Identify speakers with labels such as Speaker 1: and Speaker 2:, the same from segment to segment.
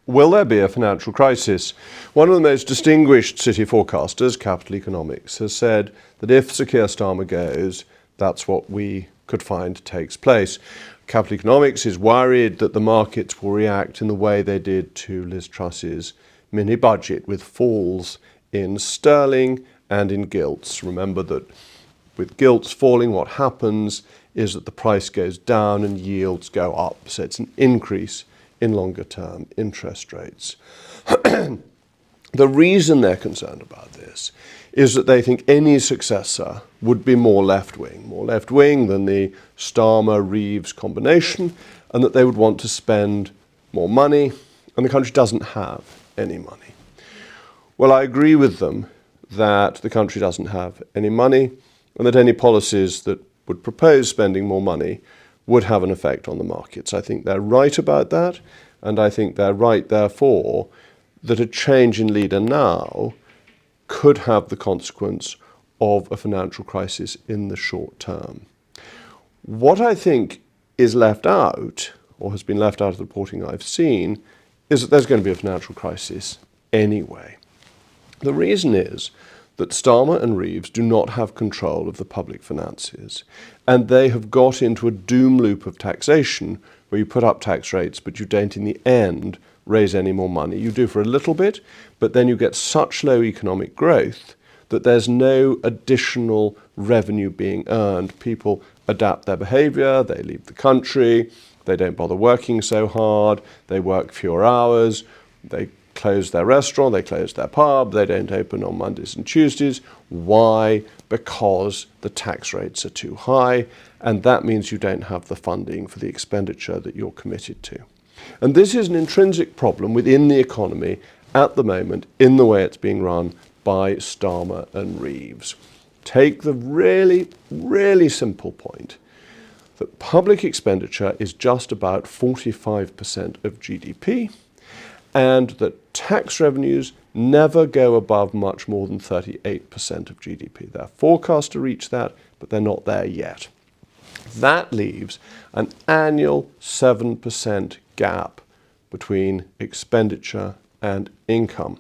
Speaker 1: Will there be a financial crisis? One of the most distinguished city forecasters, Capital Economics, has said that if Sir Keir Starmer goes, that's what we could find takes place. Capital Economics is worried that the markets will react in the way they did to Liz Truss's mini-budget, with falls in sterling and in gilts. Remember that with gilts falling, what happens is that the price goes down and yields go up. So it's an increase in longer term interest rates. The reason they're concerned about this is that they think any successor would be more left-wing than the Starmer-Reeves combination, and that they would want to spend more money, and the country doesn't have any money. Well, I agree with them that the country doesn't have any money, and that any policies that would propose spending more money would have an effect on the markets. I think they're right about that, and I think they're right, therefore, that a change in leader now could have the consequence of a financial crisis in the short term. What I think is left out, or has been left out of the reporting I've seen, is that there's going to be a financial crisis anyway. The reason is that Starmer and Reeves do not have control of the public finances, and they have got into a doom loop of taxation where you put up tax rates but you don't in the end raise any more money. You do for a little bit, but then you get such low economic growth that there's no additional revenue being earned. People adapt their behaviour, they leave the country, they don't bother working so hard, they work fewer hours, they close their restaurant, they close their pub, they don't open on Mondays and Tuesdays. Why? Because the tax rates are too high, and that means you don't have the funding for the expenditure that you're committed to. And this is an intrinsic problem within the economy at the moment in the way it's being run by Starmer and Reeves. Take the really, really simple point that public expenditure is just about 45% of GDP, and that tax revenues never go above much more than 38% of GDP. They're forecast to reach that, but they're not there yet. That leaves an annual 7% gap between expenditure and income.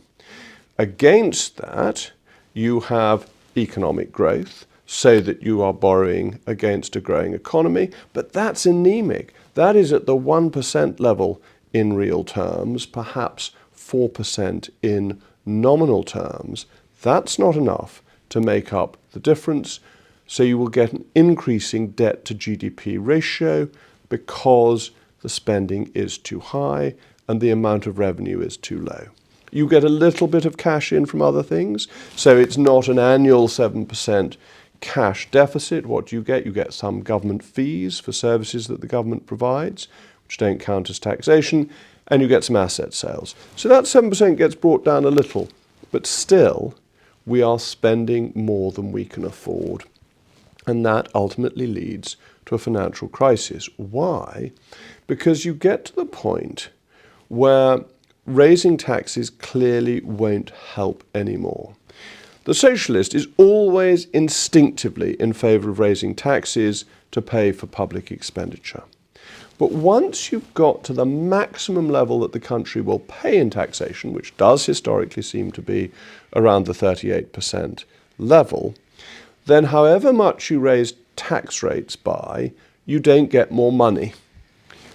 Speaker 1: Against that, you have economic growth, so that you are borrowing against a growing economy, but that's anemic. That is at the 1% level in real terms, perhaps 4% in nominal terms. That's not enough to make up the difference. So you will get an increasing debt to GDP ratio because the spending is too high and the amount of revenue is too low. You get a little bit of cash in from other things, so it's not an annual 7% cash deficit. What do you get? You get some government fees for services that the government provides, which don't count as taxation, and you get some asset sales. So that 7% gets brought down a little, but still we are spending more than we can afford. And that ultimately leads to a financial crisis. Why? Because you get to the point where raising taxes clearly won't help anymore. The socialist is always instinctively in favour of raising taxes to pay for public expenditure. But once you've got to the maximum level that the country will pay in taxation, which does historically seem to be around the 38% level, then however much you raise tax rates by, you don't get more money.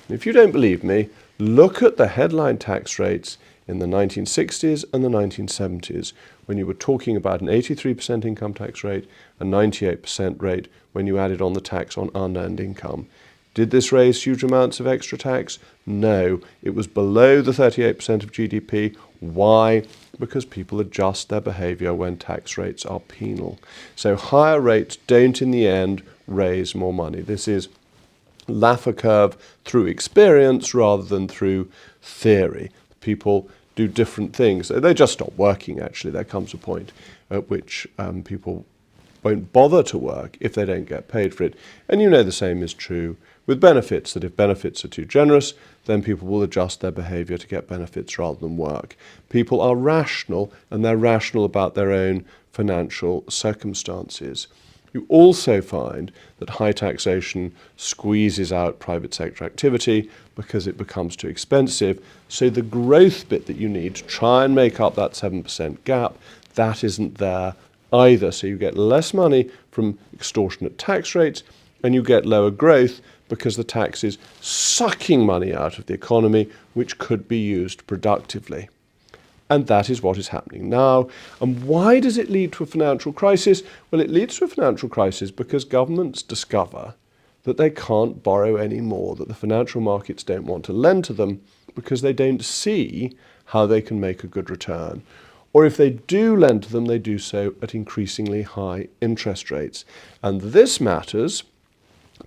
Speaker 1: And if you don't believe me, look at the headline tax rates in the 1960s and the 1970s, when you were talking about an 83% income tax rate, a 98% rate when you added on the tax on unearned income. Did this raise huge amounts of extra tax? No, it was below the 38% of GDP. Why? Because people adjust their behaviour when tax rates are penal. So higher rates don't in the end raise more money. This is Laffer curve through experience rather than through theory. People do different things. They just stop working, actually. There comes a point at which people won't bother to work if they don't get paid for it. And you know the same is true with benefits, that if benefits are too generous, then people will adjust their behaviour to get benefits rather than work. People are rational, and they're rational about their own financial circumstances. You also find that high taxation squeezes out private sector activity because it becomes too expensive. So the growth bit that you need to try and make up that 7% gap, that isn't there either. So you get less money from extortionate tax rates and you get lower growth because the tax is sucking money out of the economy, which could be used productively. And that is what is happening now. And why does it lead to a financial crisis? Well, it leads to a financial crisis because governments discover that they can't borrow any more, that the financial markets don't want to lend to them because they don't see how they can make a good return. Or if they do lend to them, they do so at increasingly high interest rates. And this matters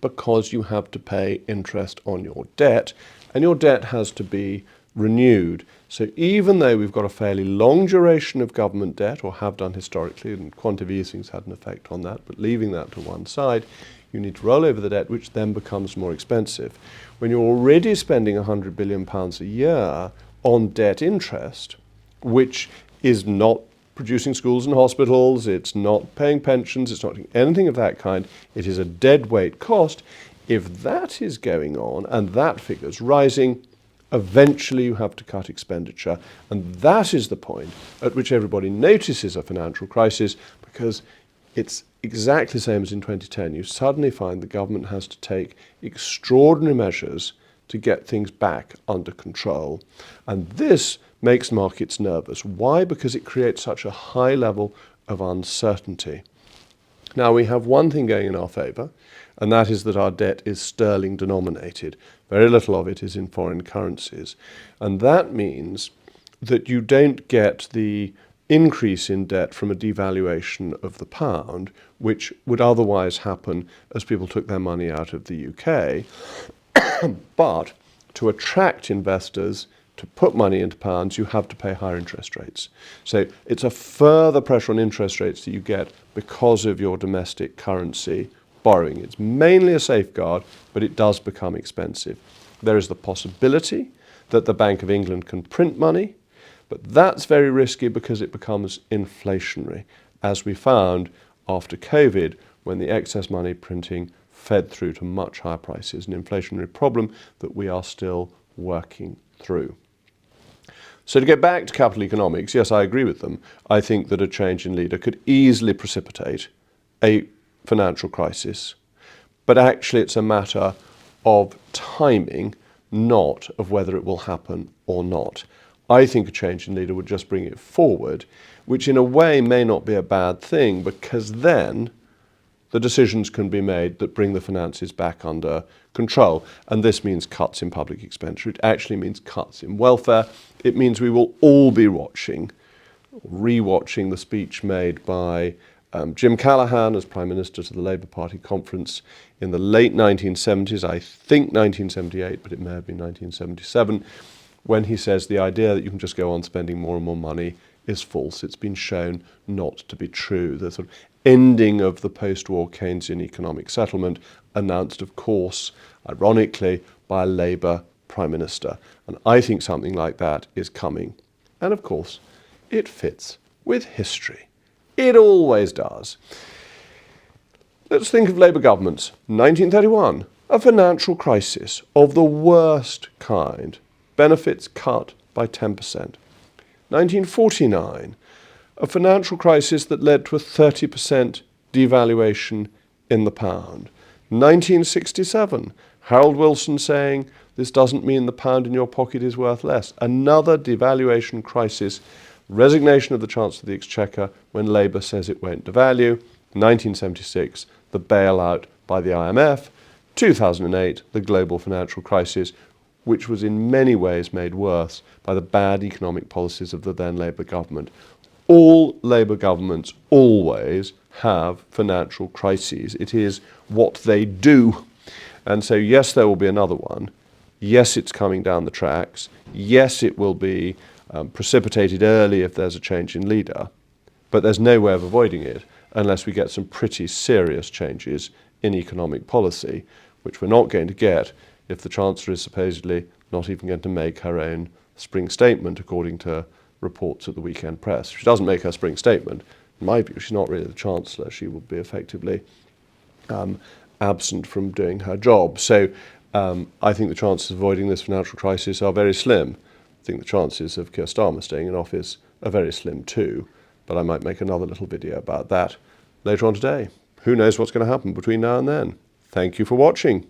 Speaker 1: because you have to pay interest on your debt, and your debt has to be renewed. So even though we've got a fairly long duration of government debt, or have done historically, and quantitative easing's had an effect on that, but leaving that to one side, you need to roll over the debt, which then becomes more expensive. When you're already spending £100 billion a year on debt interest, which is not producing schools and hospitals, it's not paying pensions, it's not doing anything of that kind, it is a dead weight cost. If that is going on and that figure's rising, eventually you have to cut expenditure. And that is the point at which everybody notices a financial crisis, because it's exactly the same as in 2010. You suddenly find the government has to take extraordinary measures to get things back under control. And this makes markets nervous. Why? Because it creates such a high level of uncertainty. Now, we have one thing going in our favour, and that is that our debt is sterling denominated. Very little of it is in foreign currencies. And that means that you don't get the increase in debt from a devaluation of the pound, which would otherwise happen as people took their money out of the UK. But to attract investors to put money into pounds, you have to pay higher interest rates. So it's a further pressure on interest rates that you get because of your domestic currency borrowing. It's mainly a safeguard, but it does become expensive. There is the possibility that the Bank of England can print money, but that's very risky because it becomes inflationary, as we found after COVID, when the excess money printing fed through to much higher prices, an inflationary problem that we are still working through. So to get back to capital economics, yes, I agree with them. I think that a change in leader could easily precipitate a financial crisis. But actually it's a matter of timing, not of whether it will happen or not. I think a change in leader would just bring it forward, which in a way may not be a bad thing, because then the decisions can be made that bring the finances back under control. And this means cuts in public expenditure. It actually means cuts in welfare. It means we will all be re-watching the speech made by Jim Callaghan as Prime Minister to the Labour Party conference in the late 1970s, I think 1978, but it may have been 1977, when he says the idea that you can just go on spending more and more money is false. It's been shown not to be true. The sort of ending of the post-war Keynesian economic settlement, announced, of course, ironically, by a Labour Prime Minister. And I think something like that is coming. And of course, it fits with history. It always does. Let's think of Labour governments. 1931, a financial crisis of the worst kind. Benefits cut by 10%. 1949, a financial crisis that led to a 30% devaluation in the pound. 1967, Harold Wilson saying, this doesn't mean the pound in your pocket is worth less. Another devaluation crisis, resignation of the Chancellor of the Exchequer when Labour says it won't devalue. 1976, the bailout by the IMF. 2008, the global financial crisis, which was in many ways made worse by the bad economic policies of the then Labour government. All Labour governments always have financial crises. It is what they do. And so, yes, there will be another one. Yes, it's coming down the tracks. Yes, it will be precipitated early if there's a change in leader. But there's no way of avoiding it unless we get some pretty serious changes in economic policy, which we're not going to get if the Chancellor is supposedly not even going to make her own spring statement, according to reports at the weekend press. If she doesn't make her spring statement, in my view, she's not really the Chancellor. She will be effectively absent from doing her job. So I think the chances of avoiding this financial crisis are very slim. I think the chances of Keir Starmer staying in office are very slim too, but I might make another little video about that later on today. Who knows what's going to happen between now and then? Thank you for watching.